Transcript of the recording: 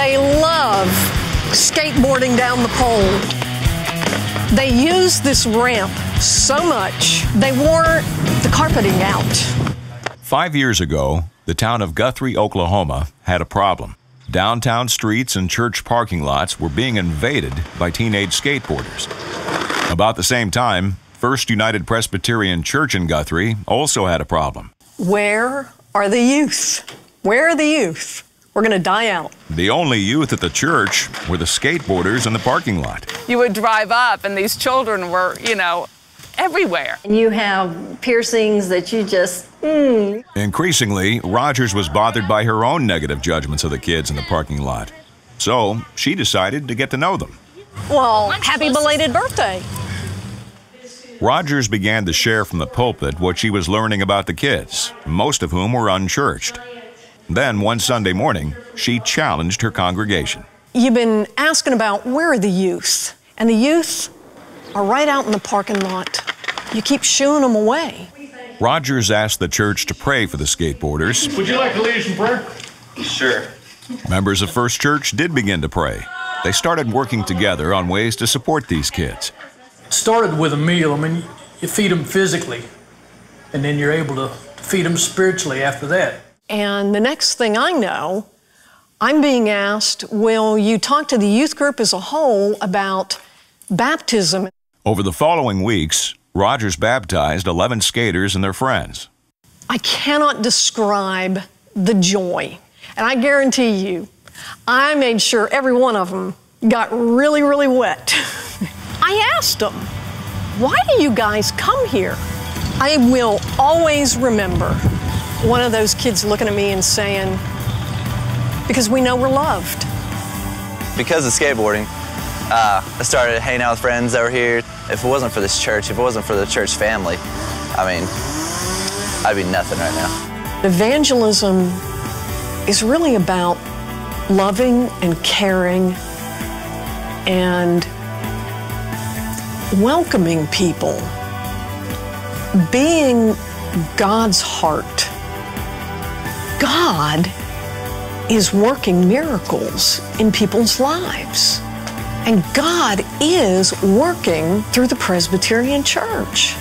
They love skateboarding down the pole. They use this ramp so much, they wore the carpeting out. 5 years ago, the town of Guthrie, Oklahoma, had a problem. Downtown streets and church parking lots were being invaded by teenage skateboarders. About the same time, First United Presbyterian Church in Guthrie also had a problem. Where are the youth? Where are the youth? We're going to die out. The only youth at the church were the skateboarders in the parking lot. You would drive up and these children were, everywhere. And you have piercings that you just, Increasingly, Rogers was bothered by her own negative judgments of the kids in the parking lot. So she decided to get to know them. Well, happy belated birthday. Rogers began to share from the pulpit what she was learning about the kids, most of whom were unchurched. Then, one Sunday morning, she challenged her congregation. You've been asking about where are the youth? And the youth are right out in the parking lot. You keep shooing them away. Rogers asked the church to pray for the skateboarders. Would you like to lead us in prayer? Sure. Members of First Church did begin to pray. They started working together on ways to support these kids. Started with a meal. You feed them physically, and then you're able to feed them spiritually after that. And the next thing I know, I'm being asked, will you talk to the youth group as a whole about baptism? Over the following weeks, Rogers baptized 11 skaters and their friends. I cannot describe the joy. And I guarantee you, I made sure every one of them got really, really wet. I asked them, why do you guys come here? I will always remember one of those kids looking at me and saying, because we know we're loved. Because of skateboarding, I started hanging out with friends that were here. If it wasn't for this church, if it wasn't for the church family, I'd be nothing right now. Evangelism is really about loving and caring and welcoming people, being God's heart. God is working miracles in people's lives. And God is working through the Presbyterian Church.